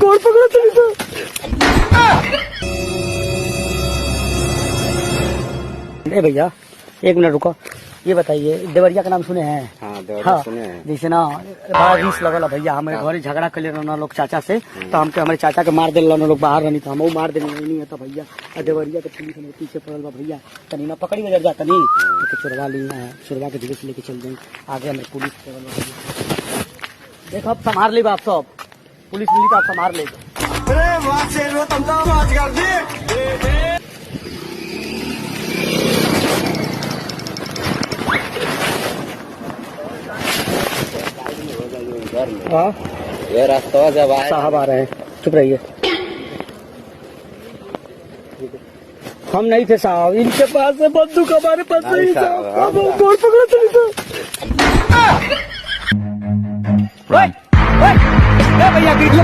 गोड़ पकड़ा चली तो। ए भैया एक मिनट रुको, ये बताइए देवरिया का नाम सुने हैं? हाँ, देवरिया सुने हैं। जैसे ना बड़ा रीस लगल है भैया, हमारे घरे झगड़ा कर ले रहा लोग चाचा से, तो हमके हमारे चाचा के मार दिल लोग बाहर रहनी, तो हम मार देने नहीं है भैया। देवरिया के पुलिस में पीछे पड़ल बा भैया, तनी ना पकड़ी वजह जा तनी तो चुरवा ली, चुरवा के धीरे से लेके चल जाए आगे। हमें पुलिस देखो अब संभार ले आप सब, पुलिस मिली तो आप संभार ले। हाँ ये रास्ता जब आए साहब आ रहे हैं, चुप रहिए। हम नहीं थे साहब, इनके पास है बंदूक, हमारे पास नहीं साहब। गोड़ पकड़ा चली तो। भैया वीडियो